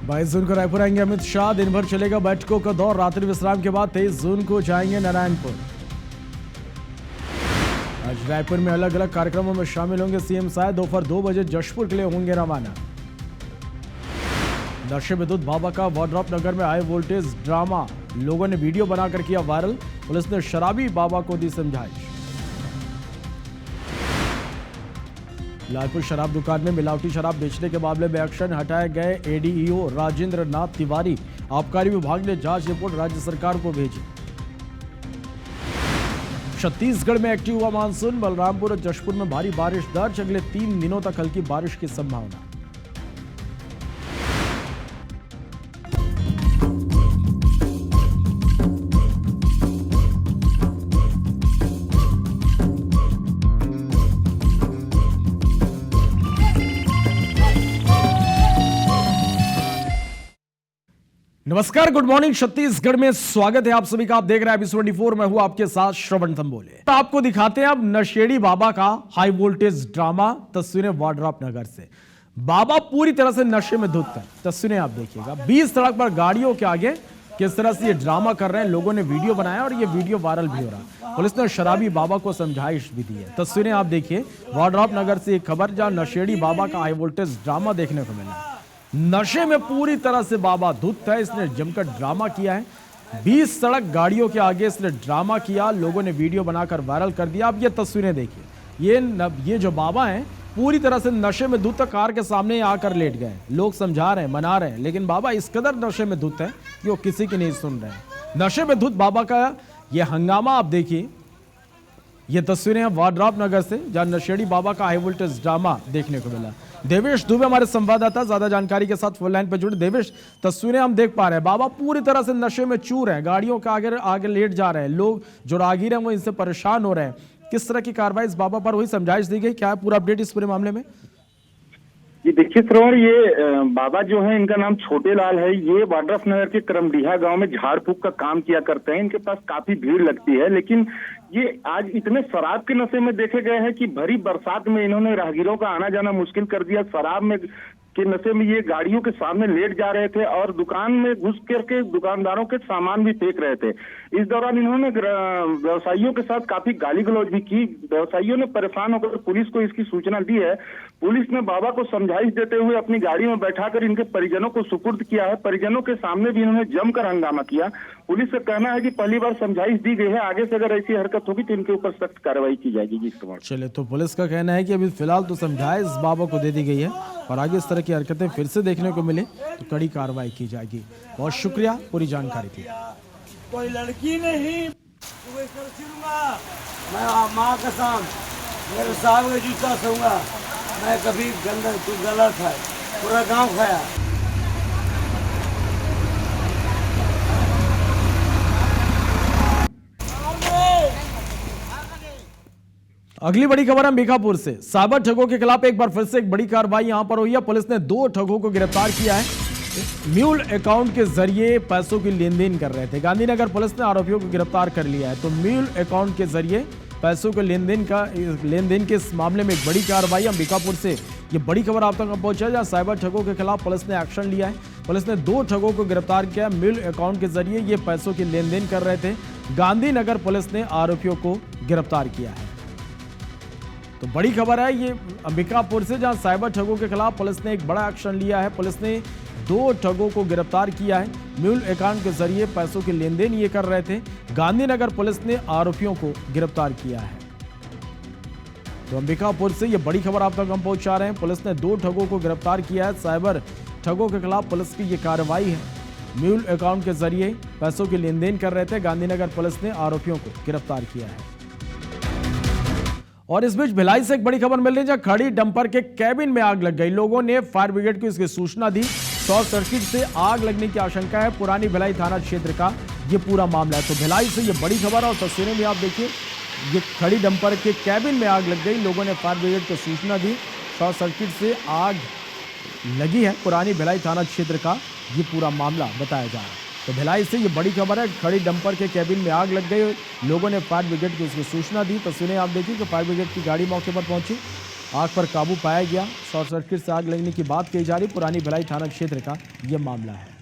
22 जून को रायपुर आएंगे अमित शाह। दिन भर चलेगा बैठकों का दौर। रात्रि विश्राम के बाद 23 जून को जाएंगे नारायणपुर। आज रायपुर में अलग अलग कार्यक्रमों में शामिल होंगे सीएम साहब। दोपहर 2 बजे जशपुर के लिए होंगे रवाना। नशे में धुत बाबा का वाड्रॉप नगर में हाई वोल्टेज ड्रामा, लोगों ने वीडियो बनाकर किया वायरल। पुलिस ने शराबी बाबा को दी समझाइश। लालपुर शराब दुकान में मिलावटी शराब बेचने के मामले में एक्शन, हटाए गए एडीईओ राजेंद्र नाथ तिवारी। आबकारी विभाग ने जांच रिपोर्ट राज्य सरकार को भेजी। छत्तीसगढ़ में एक्टिव हुआ मानसून। बलरामपुर और जशपुर में भारी बारिश दर्ज। अगले 3 दिनों तक हल्की बारिश की संभावना। नमस्कार, गुड मॉर्निंग। छत्तीसगढ़ में स्वागत है आप सभी का। आप देख रहे हैं एबीसी 24। मैं हूं आपके साथ श्रवण तंबोले। तो आपको दिखाते हैं अब नशेड़ी बाबा का हाई वोल्टेज ड्रामा। तस्वीरें वाड्रॉप नगर से। बाबा पूरी तरह से नशे में धुत है। तस्वीरें आप देखिएगा। 20 सड़क पर गाड़ियों के आगे किस तरह से ये ड्रामा कर रहे हैं। लोगों ने वीडियो बनाया और ये वीडियो वायरल भी हो रहा है। पुलिस ने शराबी बाबा को समझाइश भी दी है। तस्वीरें आप देखिए। वाड्रॉप नगर से एक खबर, जहां नशेड़ी बाबा का हाई वोल्टेज ड्रामा देखने को मिला। नशे में पूरी तरह से बाबा धुत है। इसने जमकर ड्रामा किया है। 20 सड़क गाड़ियों के आगे इसने ड्रामा किया। लोगों ने वीडियो बनाकर वायरल कर दिया। अब ये तस्वीरें देखिए। ये जो बाबा हैं पूरी तरह से नशे में धुत, कार के सामने आकर लेट गए। लोग समझा रहे हैं, मना रहे हैं, लेकिन बाबा इस कदर नशे में धुत है कि वो किसी की नहीं सुन रहे हैं। नशे में धुत बाबा का ये हंगामा आप देखिए। ये तस्वीरें हैं वाड्रॉप नगर से, जहां नशेड़ी बाबा का हाई वोल्टेज ड्रामा देखने को मिला। देवेश दुबे हमारे संवाददाता ज्यादा जानकारी के साथ फोन लाइन पर जुड़े। देवेश, तस्वीरें हम देख पा रहे हैं। बाबा पूरी तरह से नशे में चूर हैं। गाड़ियों के आगे लेट जा रहे हैं। लोग जो राहगीर हैं वो इनसे परेशान हो रहे हैं। किस तरह की कार्रवाई इस बाबा पर हुई, समझाइश दी गई, क्या है पूरा अपडेट इस पूरे मामले में? ये देखिए श्रवण, ये बाबा जो है, इनका नाम छोटे लाल है। ये वाड्रॉप नगर के करमडीहा गांव में झाड़ फूक का काम किया करते हैं। इनके पास काफी भीड़ लगती है, लेकिन ये आज इतने शराब के नशे में देखे गए हैं कि भरी बरसात में इन्होंने राहगीरों का आना जाना मुश्किल कर दिया। शराब में के नशे में ये गाड़ियों के सामने लेट जा रहे थे और दुकान में घुस करके दुकानदारों के सामान भी फेंक रहे थे। इस दौरान इन्होंने व्यवसायियों के साथ काफी गाली गलौज भी की। व्यवसायियों ने परेशान होकर पुलिस को इसकी सूचना दी है। पुलिस ने बाबा को समझाइश देते हुए अपनी गाड़ी में बैठाकर इनके परिजनों को सुपुर्द किया है। परिजनों के सामने भी इन्होंने जमकर हंगामा किया। पुलिस का कहना है कि पहली बार समझाइश दी गई है, आगे से अगर ऐसी हरकत होगी तो इनके ऊपर सख्त कार्रवाई की जाएगी। जी चले, तो पुलिस का कहना है कि अभी फिलहाल तो समझाइश बाबा को दे दी गई है और आगे इस तरह की हरकतें फिर से देखने को मिले तो कड़ी कार्रवाई की जाएगी। बहुत शुक्रिया पूरी जानकारी थी। कोई लड़की नहीं, मैं माँ कसम मेरे साहब के जूता सहूंगा। मैं कभी गलत है, पूरा गांव खाया। अगली बड़ी खबर है अंबिकापुर से। साइबर ठगों के खिलाफ एक बार फिर से एक बड़ी कार्रवाई यहां पर हुई है। पुलिस ने 2 ठगों को गिरफ्तार किया है। म्यूल अकाउंट के जरिए पैसों की लेन-देन कर रहे थे। गांधीनगर पुलिस ने आरोपियों को गिरफ्तार कर लिया है। तो म्यूल अकाउंट के जरिए पैसों के लेन-देन के इस मामले में एक बड़ी कार्रवाई अंबिकापुर से ये बड़ी खबर आप तक पहुंचा, जहां साइबर ठगों के खिलाफ पुलिस ने एक्शन लिया है। पुलिस ने 2 ठगों को गिरफ्तार किया। म्यूल अकाउंट के जरिए ये पैसों की लेन-देन कर रहे थे। गांधीनगर पुलिस ने आरोपियों को गिरफ्तार किया है। तो बड़ी खबर है ये अंबिकापुर से, जहां साइबर ठगों के खिलाफ पुलिस ने एक बड़ा एक्शन लिया है। पुलिस ने 2 ठगों को गिरफ्तार किया है। म्यूल अकाउंट के जरिए पैसों की लेनदेन ये कर रहे थे। गांधीनगर पुलिस ने आरोपियों को गिरफ्तार किया है। तो अंबिकापुर से ये बड़ी खबर आप तक हम पहुंचा रहे हैं। पुलिस ने 2 ठगों को गिरफ्तार किया है। साइबर ठगों के खिलाफ पुलिस की ये कार्रवाई है। म्यूल अकाउंट के जरिए पैसों की लेनदेन कर रहे थे। गांधीनगर पुलिस ने आरोपियों को गिरफ्तार किया है। और इस बीच भिलाई से एक बड़ी खबर मिल रही है, जहां खड़ी डंपर के कैबिन में आग लग गई। लोगों ने फायर ब्रिगेड को इसकी सूचना दी। शॉर्ट सर्किट से आग लगने की आशंका है। पुरानी भिलाई थाना क्षेत्र का ये पूरा मामला है। तो भिलाई से ये बड़ी खबर और तस्वीरें भी आप देखिए। ये खड़ी डंपर के कैबिन में आग लग गई। लोगों ने फायर ब्रिगेड को सूचना दी। शॉर्ट सर्किट से आग लगी है। पुरानी भिलाई थाना क्षेत्र का ये पूरा मामला बताया जा रहा है। तो भिलाई से ये बड़ी खबर है। खड़ी डंपर के कैबिन में आग लग गई। लोगों ने फायर ब्रिगेड को इसकी सूचना दी। तस्वीरें आप देखिए कि फायर ब्रिगेड की गाड़ी मौके पर पहुंची। आग पर काबू पाया गया। शॉर्ट सर्किट से आग लगने की बात कही जा रही। पुरानी भिलाई थाना क्षेत्र का यह मामला है।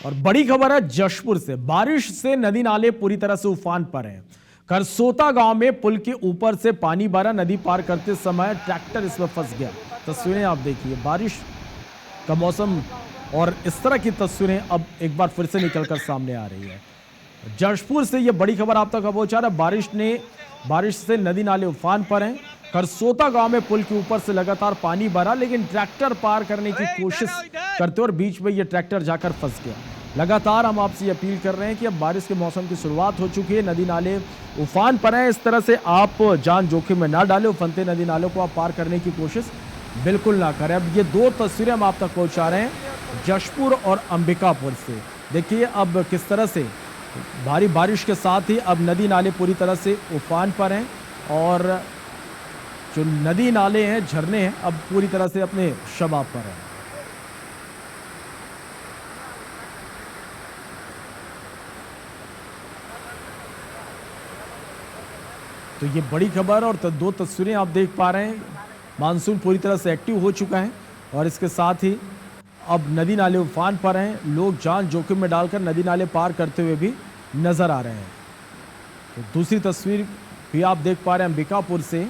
और बड़ी खबर है जशपुर से। बारिश से नदी नाले पूरी तरह से उफान पर हैं। करसोता गांव में पुल के ऊपर से पानी भरा। नदी पार करते समय ट्रैक्टर इसमें फंस गया। तस्वीरें आप देखिए, बारिश का मौसम और इस तरह की तस्वीरें अब एक बार फिर से निकलकर सामने आ रही है। जशपुर से यह बड़ी खबर आप तक पहुंचा रहा है। बारिश से नदी नाले उफान पर हैं। करसोता गांव में पुल के ऊपर से लगातार पानी भरा, लेकिन ट्रैक्टर पार करने की कोशिश करते और बीच में यह ट्रैक्टर जाकर फंस गया। लगातार हम आपसे अपील कर रहे हैं कि अब बारिश के मौसम की शुरुआत हो चुकी है। नदी नाले उफान पर हैं। इस तरह से आप जान जोखिम में ना डालें। उफनते नदी नालों को आप पार करने की कोशिश बिल्कुल ना करें। अब ये दो तस्वीरें हम आप तक पहुंचा रहे हैं जशपुर और अंबिकापुर से। देखिए अब किस तरह से भारी बारिश के साथ ही अब नदी नाले पूरी तरह से उफान पर हैं और जो नदी नाले हैं, झरने हैं, अब पूरी तरह से अपने शबाब पर हैं। तो ये बड़ी खबर और दो तस्वीरें आप देख पा रहे हैं। मानसून पूरी तरह से एक्टिव हो चुका है और इसके साथ ही अब नदी नाले उफान पर हैं। लोग जान जोखिम में डालकर नदी नाले पार करते हुए भी नजर आ रहे हैं। तो दूसरी तस्वीर भी आप देख पा रहे हैं अंबिकापुर से,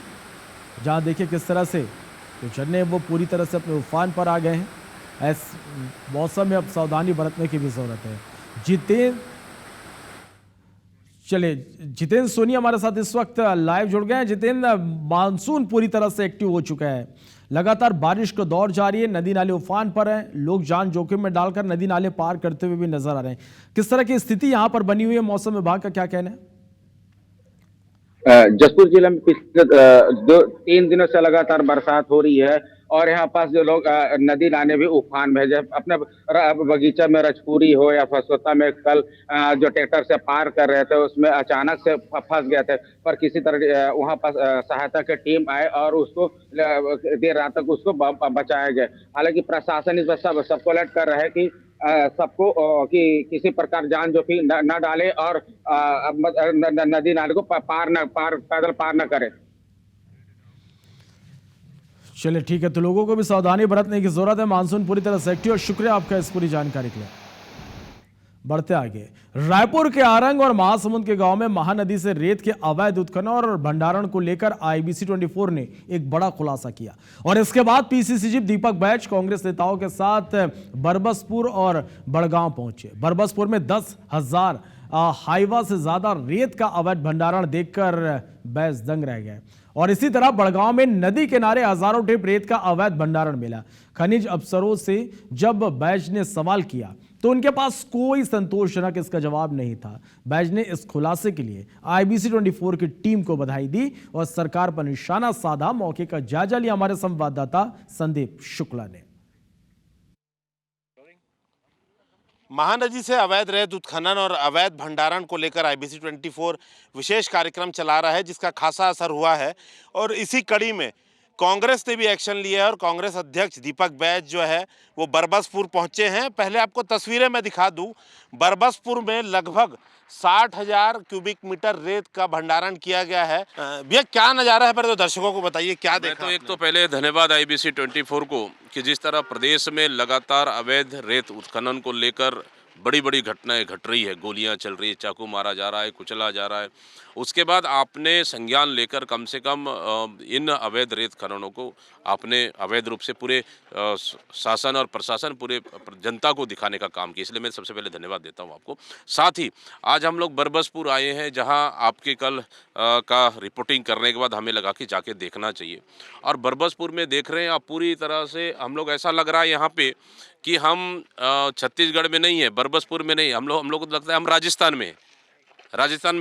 जहां देखिए किस तरह से जो झरने वो पूरी तरह से अपने उफान पर आ गए हैं। ऐसे मौसम में अब सावधानी बरतने की भी जरूरत है। जितेंद्र सोनी हमारे साथ इस वक्त लाइव जुड़ गए हैं। जितेंद्र, मानसून पूरी तरह से एक्टिव हो चुका है। लगातार बारिश का दौर जारी है। नदी नाले उफान पर हैं। लोग जान जोखिम में डालकर नदी नाले पार करते हुए भी नजर आ रहे हैं। किस तरह की स्थिति यहां पर बनी हुई है? मौसम विभाग का क्या कहना है? जसपुर जिले में पिछले 3 दिनों से लगातार बरसात हो रही है और यहाँ पास जो लोग नदी नाले भी उफान में है। जब अपने बगीचा में रजपुरी हो या फसोता में कल जो ट्रैक्टर से पार कर रहे थे उसमें अचानक से फंस गए थे, पर किसी तरह वहाँ पास सहायता की टीम आए और उसको देर रात तक उसको बचाया गया। हालांकि प्रशासन इस पर सबको अलर्ट कर रहा है कि सबको कि किसी प्रकार जान जोखिम न डाले और नदी नाले को पैदल पार न करे। चलिए ठीक है, तो लोगों को भी सावधानी बरतने की जरूरत है। मानसून पूरी तरह से एक्टिव और शुक्रिया आपका इस पूरी जानकारी के लिए। बढ़ते आगे, रायपुर के आरंग और महासमुंद के गांव में महानदी से रेत के अवैध उत्खनन और भंडारण को लेकर आईबीसी 24 ने एक बड़ा खुलासा किया और इसके बाद पीसीसी चीफ दीपक बैज कांग्रेस नेताओं के साथ बरबसपुर और बड़गांव पहुंचे। बरबसपुर में 10,000 हाइवा से ज्यादा रेत का अवैध भंडारण देखकर बैज दंग रह गए और इसी तरह बड़गांव में नदी किनारे हजारों टिप रेत का अवैध भंडारण मिला। खनिज अफसरों से जब बैज ने सवाल किया तो उनके पास कोई संतोषजनक इसका जवाब नहीं था। बैज ने इस खुलासे के लिए आईबीसी 24 की टीम को बधाई दी और सरकार पर निशाना साधा। मौके का जायजा लिया हमारे संवाददाता संदीप शुक्ला ने। महानदी से अवैध रेत उत्खनन और अवैध भंडारण को लेकर आईबीसी 24 विशेष कार्यक्रम चला रहा है, जिसका खासा असर हुआ है और इसी कड़ी में कांग्रेस ने भी एक्शन लिया है और कांग्रेस अध्यक्ष दीपक बैज जो है वो बरबसपुर पहुंचे हैं। पहले आपको तस्वीरें मैं दिखा दूं। बरबसपुर में लगभग 60,000 क्यूबिक मीटर रेत का भंडारण किया गया है। भैया क्या नज़ारा है, पर तो दर्शकों को बताइए क्या देखा। तो एक तो पहले धन्यवाद आईबीसी 24 को कि जिस तरह प्रदेश में लगातार अवैध रेत उत्खनन को लेकर बड़ी बड़ी घटनाएं घट रही है, गोलियां चल रही है, चाकू मारा जा रहा है, कुचला जा रहा है, उसके बाद आपने संज्ञान लेकर कम से कम इन अवैध रेत खननों को आपने अवैध रूप से पूरे शासन और प्रशासन पूरे जनता को दिखाने का काम किया, इसलिए मैं सबसे पहले धन्यवाद देता हूं आपको। साथ ही आज हम लोग बरबसपुर आए हैं, जहां आपके कल का रिपोर्टिंग करने के बाद हमें लगा कि जाके देखना चाहिए और बरबसपुर में देख रहे हैं आप पूरी तरह से हम लोग, ऐसा लग रहा है यहाँ पे कि हम छत्तीसगढ़ में नहीं है, बरबसपुर में नहीं, हम लोग को लगता है हम राजस्थान में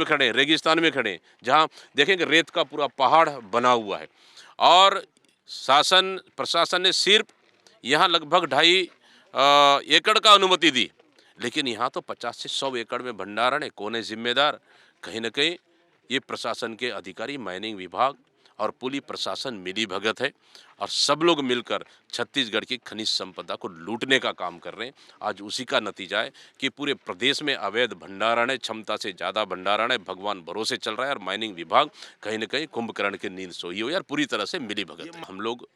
खड़े हैं, रेगिस्तान में खड़े हैं, जहाँ देखेंगे रेत का पूरा पहाड़ बना हुआ है और शासन प्रशासन ने सिर्फ यहाँ लगभग 2.5 एकड़ का अनुमति दी, लेकिन यहाँ तो 50 से 100 एकड़ में भंडारण है। कौन है जिम्मेदार? कहीं ना कहीं ये प्रशासन के अधिकारी, माइनिंग विभाग और पूरी प्रशासन मिली भगत है और सब लोग मिलकर छत्तीसगढ़ की खनिज संपदा को लूटने का काम कर रहे हैं। आज उसी का नतीजा है कि पूरे प्रदेश में अवैध भंडारण है, क्षमता से ज़्यादा भंडारण है, भगवान भरोसे चल रहा है और माइनिंग विभाग कहीं न कहीं कुंभकर्ण की नींद सोई हुई है और पूरी तरह से मिली भगत है। हम लोग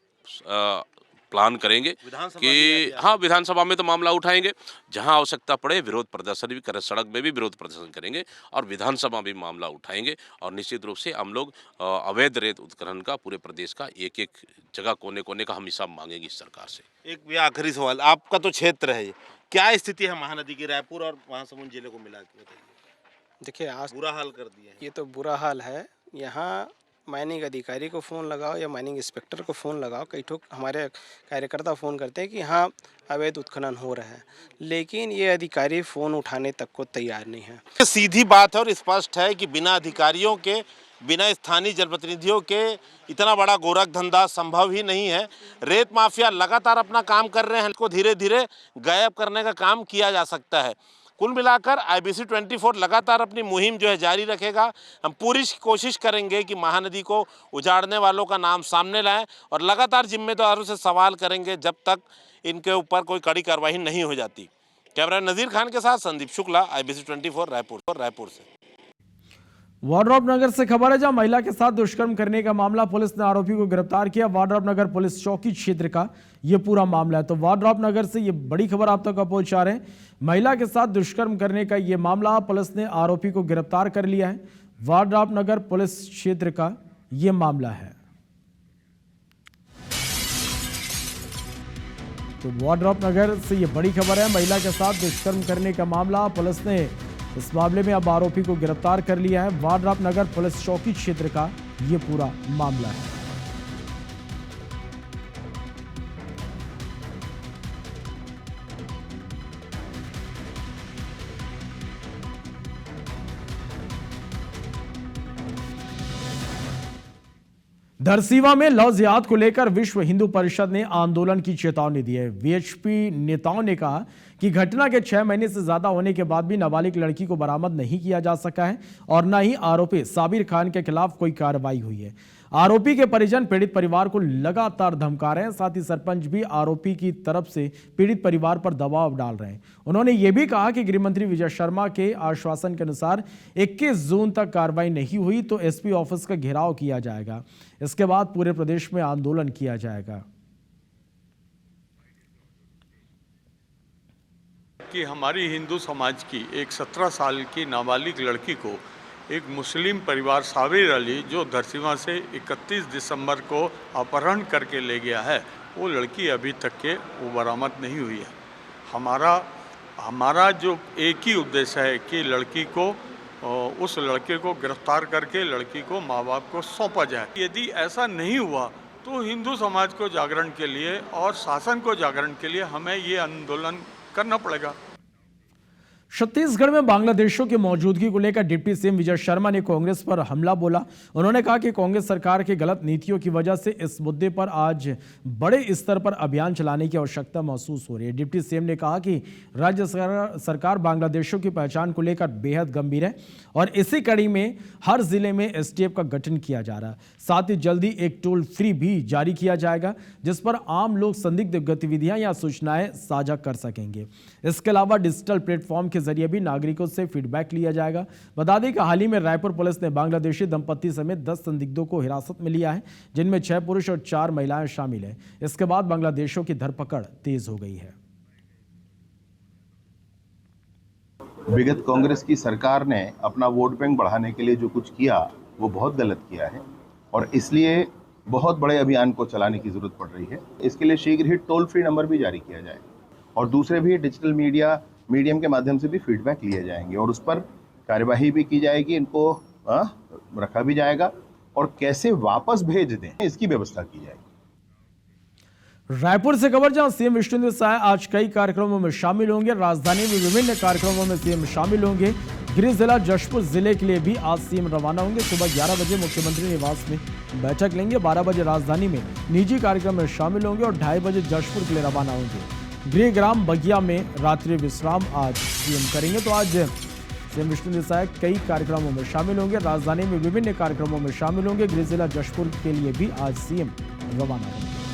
प्लान करेंगे कि हाँ, विधानसभा में तो मामला उठाएंगे, जहां आवश्यकता पड़े विरोध प्रदर्शन भी करें, सड़क में भी विरोध प्रदर्शन करेंगे और विधानसभा में मामला उठाएंगे। और निश्चित रूप से हम लोग अवैध रेत उत्खनन का पूरे प्रदेश का एक एक जगह कोने कोने का हम हिसाब मांगेंगे इस सरकार से। एक भी आखिरी सवाल, आपका तो क्षेत्र है, ये क्या स्थिति है महानदी की रायपुर और महासमुंद जिले को मिला के बताइए। देखिए, आज बुरा हाल कर दिया है। ये तो बुरा हाल है। यहाँ माइनिंग अधिकारी को फ़ोन लगाओ या माइनिंग इंस्पेक्टर को फ़ोन लगाओ, कई ठोक हमारे कार्यकर्ता फ़ोन करते हैं कि हाँ अवैध उत्खनन हो रहा है, लेकिन ये अधिकारी फ़ोन उठाने तक को तैयार नहीं है। सीधी बात है और स्पष्ट है कि बिना अधिकारियों के, बिना स्थानीय जनप्रतिनिधियों के इतना बड़ा गोरख धंधा संभव ही नहीं है। रेत माफिया लगातार अपना काम कर रहे हैं, इसको धीरे धीरे गायब करने का काम किया जा सकता है। कुल मिलाकर IBC 24 लगातार अपनी मुहिम जो है जारी रखेगा। हम पूरी कोशिश करेंगे कि महानदी को उजाड़ने वालों का नाम सामने लाएं और लगातार जिम्मेदारों से सवाल करेंगे जब तक इनके ऊपर कोई कड़ी कार्रवाई नहीं हो जाती। कैमरा नज़ीर खान के साथ संदीप शुक्ला, IBC 24 रायपुर से। वाड्रॉप नगर से खबर है, जहां महिला के साथ दुष्कर्म करने का मामला, पुलिस ने आरोपी को गिरफ्तार किया। वाड्रॉप नगर पुलिस चौकी क्षेत्र का यह पूरा मामला है। तो वाड्रॉप नगर से ये बड़ी खबर आप तक पहुंचा रहे हैं। महिला के साथ दुष्कर्म करने का यह मामला, पुलिस ने आरोपी को गिरफ्तार कर लिया है। वाड्रॉप नगर पुलिस क्षेत्र का यह मामला है। तो वाड्रॉप नगर से यह बड़ी खबर है, महिला के साथ दुष्कर्म करने का मामला, पुलिस ने इस मामले में अब आरोपी को गिरफ्तार कर लिया है। वाड्रॉप नगर पुलिस चौकी क्षेत्र का यह पूरा मामला है। धरसीवा में लव जिहाद को लेकर विश्व हिंदू परिषद ने आंदोलन की चेतावनी दी है। VHP नेताओं ने कहा कि घटना के 6 महीने से ज्यादा होने के बाद भी नाबालिग लड़की को बरामद नहीं किया जा सका है और न ही आरोपी साबिर खान के खिलाफ कोई कार्रवाई हुई है। आरोपी के परिजन पीड़ित परिवार को लगातार धमका रहे हैं। साथ ही सरपंच भी आरोपी की तरफ से पीड़ित परिवार पर दबाव डाल रहे हैं। उन्होंने ये भी कहा कि गृह मंत्री विजय शर्मा के आश्वासन के अनुसार 21 जून तक कार्रवाई नहीं हुई तो SP ऑफिस का घेराव किया जाएगा। इसके बाद पूरे प्रदेश में आंदोलन किया जाएगा। कि हमारी हिंदू समाज की एक 17 साल की नाबालिग लड़की को एक मुस्लिम परिवार साबिर अली, जो धरसीवा से 31 दिसंबर को अपहरण करके ले गया है, वो लड़की अभी तक के वो बरामद नहीं हुई है। हमारा जो एक ही उद्देश्य है कि लड़की को, उस लड़के को गिरफ्तार करके लड़की को माँ बाप को सौंपा जाए। यदि ऐसा नहीं हुआ तो हिंदू समाज को जागरण के लिए और शासन को जागरण के लिए हमें ये आंदोलन करना पड़ेगा। छत्तीसगढ़ में बांग्लादेशियों की मौजूदगी को लेकर डिप्टी सीएम विजय शर्मा ने कांग्रेस पर हमला बोला। उन्होंने कहा कि कांग्रेस सरकार की गलत नीतियों की वजह से इस मुद्दे पर आज बड़े स्तर पर अभियान चलाने की आवश्यकता महसूस हो रही है। डिप्टी सीएम ने कहा कि राज्य सरकार बांग्लादेशियों की पहचान को लेकर बेहद गंभीर है और इसी कड़ी में हर जिले में STF का गठन किया जा रहा है। साथ ही जल्दी एक टोल फ्री भी जारी किया जाएगा जिस पर आम लोग संदिग्ध गतिविधियां या सूचनाएं साझा कर सकेंगे। इसके अलावा डिजिटल प्लेटफॉर्म के जरिए भी नागरिकों से फीडबैक लिया जाएगा। बता दें कि हाल ही में रायपुर पुलिस ने बांग्लादेशी दंपत्ति समेत 10 संदिग्धों को हिरासत में लिया है, जिनमें 6 पुरुष और 4 महिलाएं शामिल हैं। इसके बाद बांग्लादेशियों की धरपकड़ तेज हो गई है। विगत कांग्रेस की सरकार ने अपना वोट बैंक बढ़ाने के लिए जो कुछ किया वो बहुत गलत किया है और इसलिए बहुत बड़े अभियान को चलाने की जरूरत पड़ रही है। इसके लिए शीघ्र ही टोल फ्री नंबर भी जारी किया जाए और दूसरे भी डिजिटल मीडियम के माध्यम से भी फीडबैक लिए जाएंगे और उस पर कार्यवाही भी की जाएगी। इनको रखा भी जाएगा और कैसे वापस भेज दें इसकी व्यवस्था की जाएगी। रायपुर से खबर, जहां सीएम विष्णुदेव साय आज कई कार्यक्रमों में शामिल होंगे। राजधानी में विभिन्न कार्यक्रमों में सीएम शामिल होंगे। गृह जिला जशपुर जिले के लिए भी आज सीएम रवाना होंगे। सुबह 11 बजे मुख्यमंत्री निवास में बैठक लेंगे। 12 बजे राजधानी में निजी कार्यक्रम में शामिल होंगे और 2:30 बजे जशपुर के लिए रवाना होंगे। गृह ग्राम बगिया में रात्रि विश्राम आज सीएम करेंगे। तो आज सीएम विष्णु देसाई कई कार्यक्रमों में शामिल होंगे। राजधानी में विभिन्न कार्यक्रमों में शामिल होंगे। गृह जिला जशपुर के लिए भी आज सीएम रवाना होंगे।